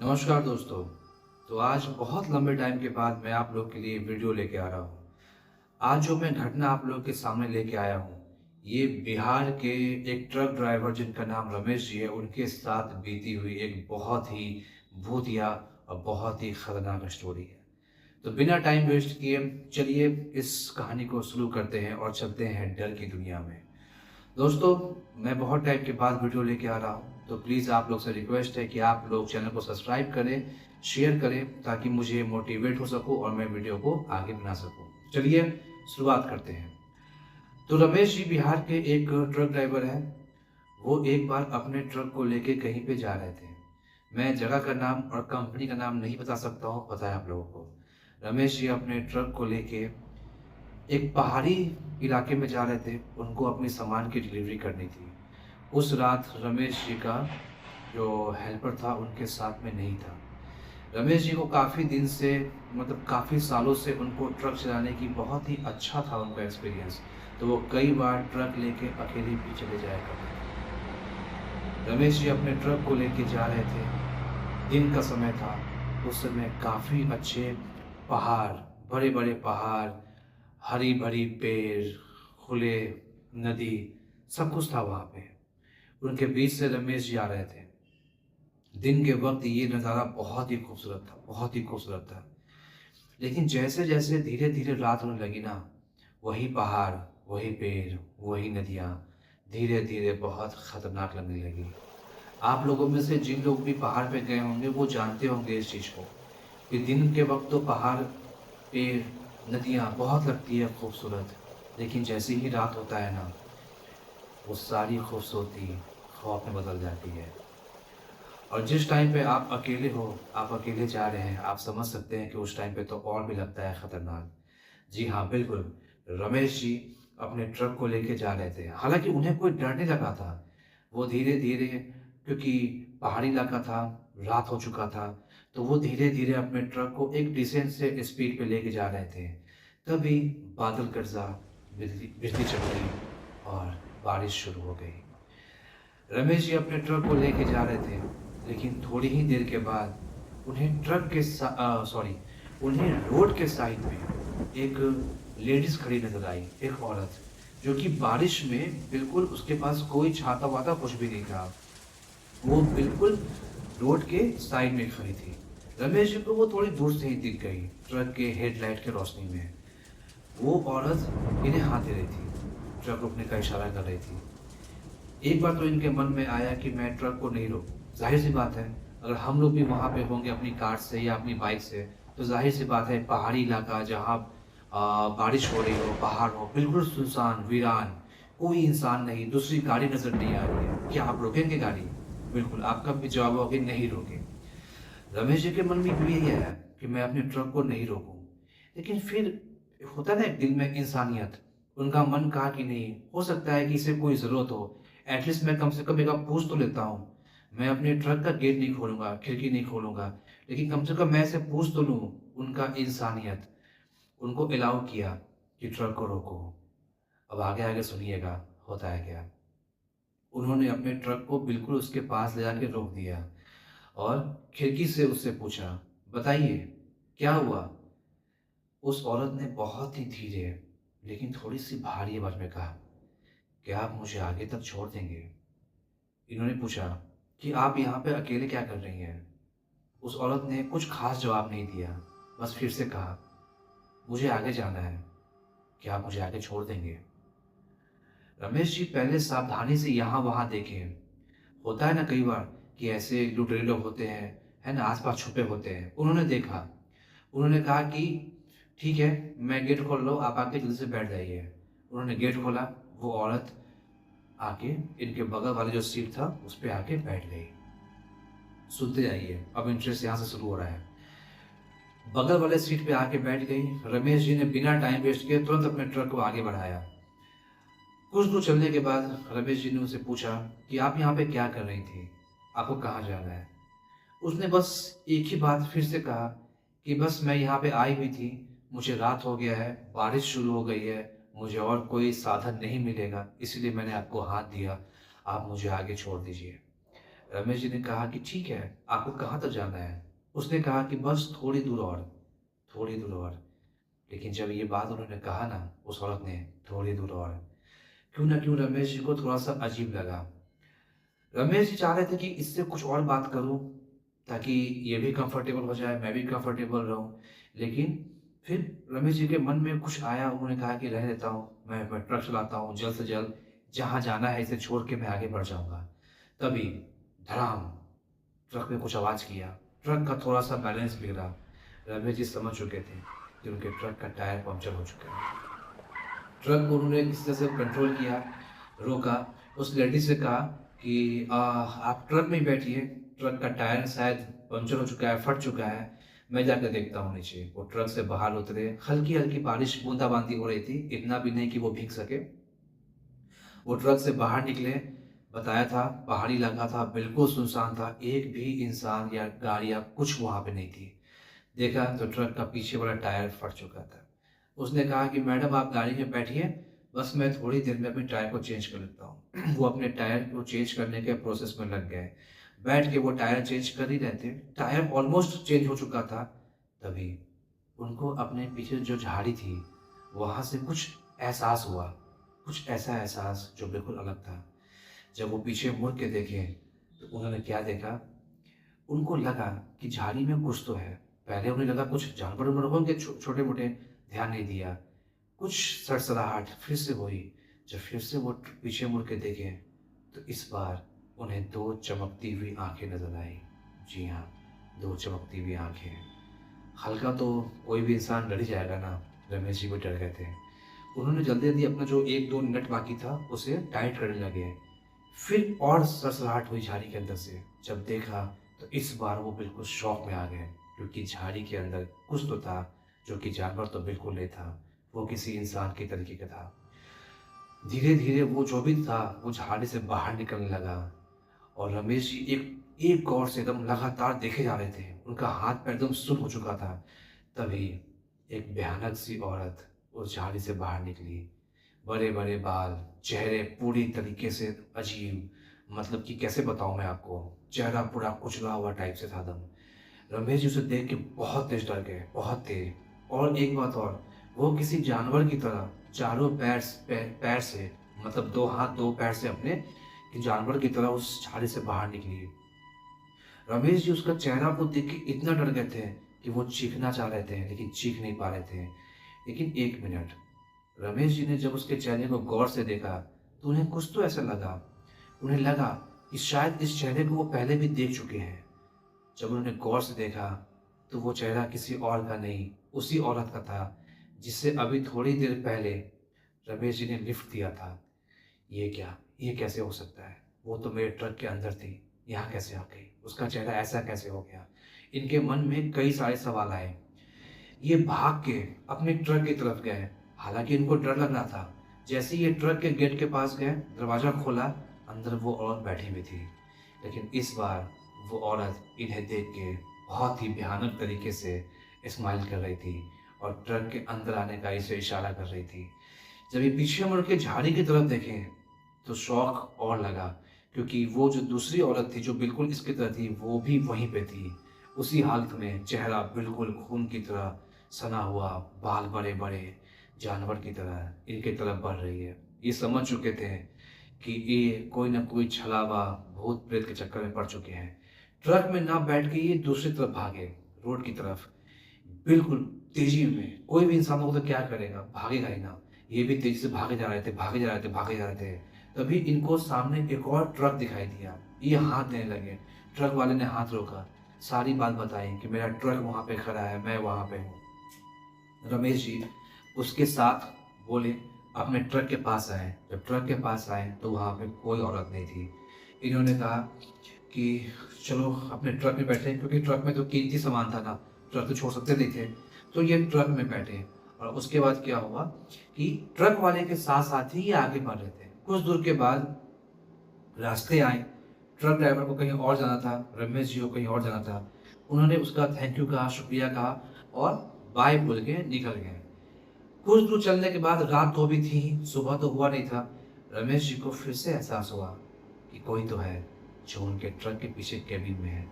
नमस्कार दोस्तों। तो आज बहुत लंबे टाइम के बाद मैं आप लोग के लिए वीडियो लेके आ रहा हूँ। आज जो मैं घटना आप लोग के सामने लेके आया हूँ, ये बिहार के एक ट्रक ड्राइवर जिनका नाम रमेश जी है, उनके साथ बीती हुई एक बहुत ही भूतिया और बहुत ही खतरनाक स्टोरी है। तो बिना टाइम वेस्ट किए चलिए इस कहानी को शुरू करते हैं और चलते हैं डर की दुनिया में। दोस्तों, मैं बहुत टाइम के बाद वीडियो लेके आ रहा हूँ, तो प्लीज़ आप लोग से रिक्वेस्ट है कि आप लोग चैनल को सब्सक्राइब करें, शेयर करें ताकि मुझे मोटिवेट हो सकूँ और मैं वीडियो को आगे बना सकूँ। चलिए शुरुआत करते हैं। तो रमेश जी बिहार के एक ट्रक ड्राइवर हैं। वो एक बार अपने ट्रक को लेके कहीं पे जा रहे थे। मैं जगह का नाम और कंपनी का नाम नहीं बता सकता हूँ, पता है आप लोगों को। रमेश जी अपने ट्रक को लेके एक पहाड़ी इलाके में जा रहे थे, उनको अपनी सामान की डिलीवरी करनी थी। उस रात रमेश जी का जो हेल्पर था उनके साथ में नहीं था। रमेश जी को काफ़ी दिन से मतलब काफ़ी सालों से उनको ट्रक चलाने की बहुत ही अच्छा था उनका एक्सपीरियंस, तो वो कई बार ट्रक लेके अकेले भी चले जाया करते थे। रमेश जी अपने ट्रक को लेके जा रहे थे, दिन का समय था, उस समय काफ़ी अच्छे पहाड़, बड़े-बड़े पहाड़, हरी-भरी पेड़, खुले नदी, सब कुछ था वहाँ पे। उनके बीच से रमेश जी आ रहे थे। दिन के वक़्त ये नज़ारा बहुत ही खूबसूरत था, बहुत ही खूबसूरत था। लेकिन जैसे-जैसे धीरे-धीरे रात होने लगी ना, वही पहाड़, वही पेड़, वही नदियाँ, धीरे-धीरे बहुत खतरनाक लगने लगी। आप लोगों में से जिन लोग भी पहाड़ पे गए होंगे, वो जानते होंगे इस चीज़ को, कि दिन के वक़्त तो पहाड़, पेड़, नदियाँ बहुत लगती है खूबसूरत, लेकिन जैसे ही रात होता है ना, वो सारी खूबसूरती ख़ौफ़ में बदल जाती है। और जिस टाइम पे आप अकेले हो, आप अकेले जा रहे हैं, आप समझ सकते हैं कि उस टाइम पे तो और भी लगता है खतरनाक। जी हाँ, बिल्कुल, रमेश जी अपने ट्रक को लेके जा रहे थे। हालाँकि उन्हें कोई डर नहीं लगा था। वो धीरे-धीरे, क्योंकि पहाड़ी इलाका था, रात हो चुका था, तो वो धीरे-धीरे अपने ट्रक को एक डिसेंट से स्पीड पे लेके जा रहे थे। तभी बादल गरजा, बिजली बिजली चमकी और बारिश शुरू हो गई। रमेश जी अपने ट्रक को लेके जा रहे थे, लेकिन थोड़ी ही देर के बाद उन्हें उन्हें रोड के साइड में एक लेडीज़ खड़ी नज़र आई, एक औरत, जो कि बारिश में बिल्कुल उसके पास कोई छाता-वाता कुछ भी नहीं था। वो बिल्कुल रोड के साइड में खड़ी थी। रमेश जी को वो थोड़ी दूर से ही दिख गई, ट्रक के हेडलाइट की रोशनी में। वो औरत इन्हें हाथ दे रही थी, ट्रक रुकने का इशारा कर रही थी। एक बार तो इनके मन में आया कि मैं ट्रक को नहीं रोकूँ। ज़ाहिर-सी बात है, अगर हम लोग भी वहाँ पे होंगे अपनी कार से या अपनी बाइक से, तो ज़ाहिर-सी बात है पहाड़ी इलाका जहाँ बारिश हो रही हो, पहाड़ हो, बिल्कुल सुनसान, वीरान, कोई इंसान नहीं, दूसरी गाड़ी नज़र नहीं आ रही है। क्या आप रोकेंगे गाड़ी? बिल्कुल, आपका भी जवाब होगा कि नहीं रोके। रमेश जी के मन में भी यही आया कि मैं अपने ट्रक को नहीं रोकूँ। लेकिन फिर होता है ना एक दिल में इंसानियत, उनका मन कहा कि नहीं, हो सकता है कि इसे कोई ज़रूरत हो, एटलीस्ट मैं कम से कम एक बार पूछ तो लेता हूँ। मैं अपने ट्रक का गेट नहीं खोलूँगा, खिड़की नहीं खोलूँगा, लेकिन कम से कम मैं इसे पूछ तो लूँ। उनका इंसानियत उनको अलाउ किया कि ट्रक को रोको। अब आगे-आगे सुनिएगा होता है क्या। उन्होंने अपने ट्रक को बिल्कुल उसके पास ले जाके रोक दिया और खिड़की से उससे पूछा, "बताइए, क्या हुआ?" उस औरत ने बहुत ही धीरे लेकिन थोड़ी-सी भारी आवाज़ में कहा, "क्या आप मुझे आगे तक छोड़ देंगे?" इन्होंने पूछा कि, "आप यहाँ पे अकेले क्या कर रही हैं?" उस औरत ने कुछ ख़ास जवाब नहीं दिया, बस फिर से कहा, "मुझे आगे जाना है, क्या आप मुझे आगे छोड़ देंगे?" रमेश जी पहले सावधानी से यहाँ-वहाँ देखे। होता है ना कई बार कि ऐसे लुटेरे लोग होते हैं, है ना? आस-पास छुपे होते हैं। उन्होंने देखा, उन्होंने कहा कि ठीक है, मैं गेट खोल रहा हूँ, आप आके जल्दी से बैठ जाइए। उन्होंने गेट खोला, वो औरत आके इनके बगल वाली जो सीट था, उस पे आके बैठ गई। सुनते जाइए, अब इंटरेस्ट यहाँ से शुरू हो रहा है। बगल वाले सीट पे आके बैठ गई। रमेश जी ने बिना टाइम वेस्ट किए तुरंत अपने ट्रक को आगे बढ़ाया। कुछ दूर चलने के बाद रमेश जी ने उनसे पूछा कि आप यहाँ पे क्या कर रही थी? आपको कहाँ जाना है? उसने बस एक ही बात फिर से कहा कि बस मैं यहाँ पे आई हुई थी, मुझे रात हो गया है, बारिश शुरू हो गई है, मुझे और कोई साधन नहीं मिलेगा, इसीलिए मैंने आपको हाथ दिया, आप मुझे आगे छोड़ दीजिए। रमेश जी ने कहा कि ठीक है, आपको कहाँ तक जाना है? उसने कहा कि बस थोड़ी दूर और, थोड़ी दूर और। लेकिन जब ये बात उन्होंने कहा ना, उस औरत ने, थोड़ी दूर और, क्यों ना क्यों रमेश जी को थोड़ा-सा अजीब लगा। रमेश जी चाह रहे थे कि इससे कुछ और बात करूँ, ताकि ये भी कंफर्टेबल हो जाए, मैं भी कंफर्टेबल रहूँ। लेकिन फिर रमेश जी के मन में कुछ आया, उन्होंने कहा कि रहने देता हूँ, मैं ट्रक चलाता हूँ, जल्द से जल्द जहाँ जाना है इसे छोड़ के मैं आगे बढ़ जाऊँगा। तभी धड़ाम! ट्रक ने कुछ आवाज़ किया, ट्रक का थोड़ा-सा बैलेंस बिगड़ा। रमेश जी समझ चुके थे कि उनके ट्रक का टायर पंक्चर हो चुका है। ट्रक को उन्होंने किसी तरह से कंट्रोल किया, रोका, उस लेडी से कहा कि आप ट्रक में ही बैठिए, ट्रक का टायर शायद पंक्चर हो चुका है, फट चुका है, मैं जाकर देखता हूँ नीचे। वो ट्रक से बाहर उतरे, हल्की-हल्की बारिश बूँदा-बांदी हो रही थी, इतना भी नहीं कि वो भीग सके। वो ट्रक से बाहर निकले, बताया था पहाड़ी इलाका था, बिल्कुल सुनसान था, एक भी इंसान या गाड़ी या कुछ वहाँ पे नहीं थी। देखा तो ट्रक का पीछे वाला टायर फट चुका था। उसने कहा कि मैडम आप गाड़ी में बैठिए, बस मैं थोड़ी देर में अपने टायर को चेंज कर लेता हूँ। वो अपने टायर को चेंज करने के प्रोसेस में लग गए। बैठ के वो टायर चेंज कर ही रहे थे, टायर ऑलमोस्ट चेंज हो चुका था, तभी उनको अपने पीछे जो झाड़ी थी, वहाँ से कुछ एहसास हुआ, कुछ ऐसा एहसास जो बिल्कुल अलग था। जब वो पीछे मुड़ के देखे, तो उन्होंने क्या देखा, उनको लगा कि झाड़ी में कुछ तो है। पहले उन्हें लगा कुछ जानवर-वानवर होंगे छोटे-मोटे, ध्यान नहीं दिया। कुछ सड़सड़ाहट फिर से हुई। जब फिर से वो पीछे मुड़ के देखे, तो इस बार उन्हें 2 चमकती हुई आँखें नज़र आई। जी हाँ, 2 चमकती हुई आँखें। हल्का तो कोई भी इंसान डर ही जाएगा ना, रमेश जी भी डर गए थे। उन्होंने जल्दी-जल्दी अपना जो 1-2 मिनट बाकी था, उसे टाइट करने लगे। फिर और सड़सड़ाहट हुई झाड़ी के अंदर से। जब देखा तो इस बार वो बिल्कुल शॉक में आ गए, क्योंकि झाड़ी के अंदर कुछ तो था जो कि जानवर तो बिल्कुल नहीं था, वो किसी इंसान के तरीके का था। धीरे-धीरे वो जो भी था वो झाड़ी से बाहर निकलने लगा और रमेश जी एक एक गौर से एकदम लगातार देखे जा रहे थे। उनका हाथ-पैर एकदम सुन्न हो चुका था। तभी एक भयानक सी औरत उस झाड़ी से बाहर निकली। बड़े-बड़े बाल, चेहरे पूरी तरीके से अजीब, मतलब कि कैसे बताऊँ मैं आपको, चेहरा पूरा कुचला हुआ टाइप से था एकदम। रमेश जी उसे देख के बहुत तेज़ डर गए, बहुत तेज़। और एक बात और, वो किसी जानवर की तरह चारों पैर से, मतलब 2 हाथ 2 पैर से अपने जानवर की तरह उस झाड़ी से बाहर निकली। रमेश जी उसका चेहरा को देख के इतना डर गए थे कि वो चीखना चाह रहे थे, लेकिन चीख नहीं पा रहे थे। लेकिन 1 मिनट, रमेश जी ने जब उसके चेहरे को गौर से देखा, तो उन्हें कुछ तो ऐसा लगा। उन्हें लगा कि शायद इस चेहरे को वो पहले भी देख चुके हैं। जब उन्होंने गौर से देखा, तो वो चेहरा किसी और का नहीं, उसी औरत का था, जिससे अभी थोड़ी देर पहले रमेश जी ने लिफ्ट दिया था। ये क्या? ये कैसे हो सकता है? वो तो मेरे ट्रक के अंदर थी, यहाँ कैसे आ गई? उसका चेहरा ऐसा कैसे हो गया? इनके मन में कई सारे सवाल आए। ये भाग के अपने ट्रक की तरफ गए, हालाँकि इनको डर लग रहा था। जैसे ही ये ट्रक के गेट के पास गए, दरवाज़ा खोला, अंदर वो औरत बैठी हुई थी। लेकिन इस बार वो औरत इन्हें देख के बहुत ही भयानक तरीके से स्माइल कर रही थी और ट्रक के अंदर आने का इसे इशारा कर रही थी। जब ये पीछे मुड़ के झाड़ी की तरफ देखे, तो शौक और लगा, क्योंकि वो जो दूसरी औरत थी जो बिल्कुल इसकी तरह थी, वो भी वहीं पे थी। उसी हालत में, चेहरा बिल्कुल खून की तरह सना हुआ, बाल बड़े-बड़े, जानवर की तरह इनके तरफ बढ़ रही है। ये समझ चुके थे कि ये कोई न कोई छलावा भूत-प्रेत के चक्कर में पड़ चुके हैं। ट्रक में ना बैठ के ये दूसरी तरफ भागे, रोड की तरफ। बिल्कुल तेज़ी में, कोई भी इंसान होगा तो क्या करेगा? भागेगा ही ना। ये भी तेज़ी से भागे जा रहे थे, भागे जा रहे थे, भागे जा रहे थे। तभी इनको सामने एक और ट्रक दिखाई दिया। ये हाथ देने लगे। ट्रक वाले ने हाथ रोका, सारी बात बताई कि मेरा ट्रक वहाँ पे खड़ा है, मैं वहाँ पे हूँ। रमेश जी उसके साथ बोले, अपने ट्रक के पास आए। जब ट्रक के पास आए तो वहाँ पे कोई औरत नहीं थी। इन्होंने कहा कि चलो अपने ट्रक में बैठे, क्योंकि ट्रक में तो कीमती सामान था ना, ट्रक तो छोड़ सकते नहीं थे। तो ये ट्रक में बैठे और उसके बाद क्या हुआ कि ट्रक वाले के साथ-साथ ही ये आगे बढ़ रहे थे। कुछ दूर के बाद रास्ते आए, ट्रक ड्राइवर को कहीं और जाना था, रमेश जी को कहीं और जाना था। उन्होंने उसका थैंक यू कहा, शुक्रिया कहा और बाय बोल के निकल गए। कुछ दूर चलने के बाद रात तो भी थी, सुबह तो हुआ नहीं था। रमेश जी को फिर से एहसास हुआ कि कोई तो है, जो उनके ट्रक के पीछे केबिन में है।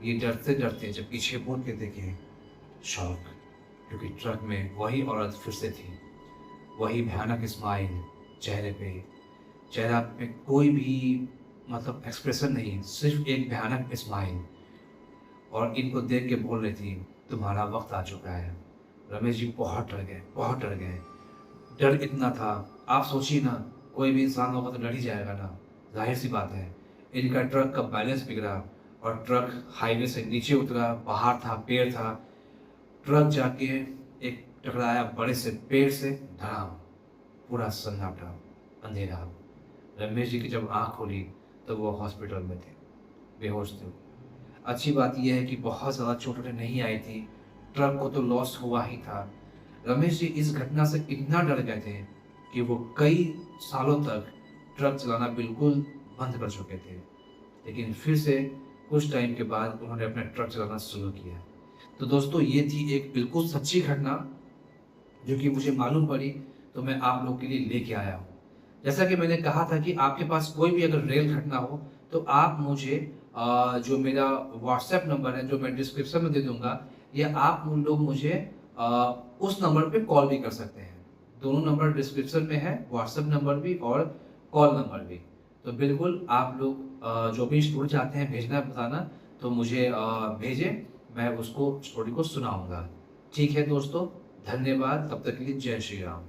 ये डरते डरते जब पीछे मुड़ के देखे, शॉक, क्योंकि ट्रक में वही औरत फिर से थी। वही भयानक स्माइल चेहरे पे, चेहरा पे कोई भी मतलब एक्सप्रेशन नहीं, सिर्फ एक भयानक स्माइल। और इनको देख के बोल रही थी, तुम्हारा वक्त आ चुका है। रमेश जी बहुत डर गए, बहुत डर गए। डर इतना था, आप सोचिए ना, कोई भी इंसान होगा तो डर ही जाएगा ना, जाहिर सी बात है। इनका ट्रक का बैलेंस बिगड़ा और ट्रक हाईवे से नीचे उतरा, पहाड़ था, पेड़ था। ट्रक जाके एक टकराया बड़े से पेड़ से, धड़ाम, पूरा सन्नाटा, अंधेरा। रमेश जी की जब आँख खोली तो वो हॉस्पिटल में थे, बेहोश थे। अच्छी बात यह है कि बहुत ज़्यादा चोट वोटें नहीं आई थी, ट्रक को तो लॉस हुआ ही था। रमेश जी इस घटना से इतना डर गए थे कि वो कई सालों तक ट्रक चलाना बिल्कुल बंद कर चुके थे। लेकिन फिर से कुछ टाइम के बाद उन्होंने अपना ट्रक चलाना शुरू किया। तो दोस्तों, ये थी एक बिल्कुल सच्ची घटना जो कि मुझे मालूम पड़ी, तो मैं आप लोगों के लिए लेके आया हूँ। जैसा कि मैंने कहा था कि आपके पास कोई भी अगर रियल घटना हो तो आप मुझे जो मेरा व्हाट्सएप नंबर है जो मैं डिस्क्रिप्शन में दे दूँगा, या आप उन लोग मुझे उस नंबर पे कॉल भी कर सकते हैं। दोनों नंबर डिस्क्रिप्शन में है, व्हाट्सएप नंबर भी और कॉल नंबर भी। तो बिल्कुल आप लोग जो भी स्टोरी चाहते हैं भेजना बताना, तो मुझे भेजें, मैं उसको स्टोरी को सुनाऊँगा। ठीक है दोस्तों, धन्यवाद, तब तक के लिए जय श्री राम।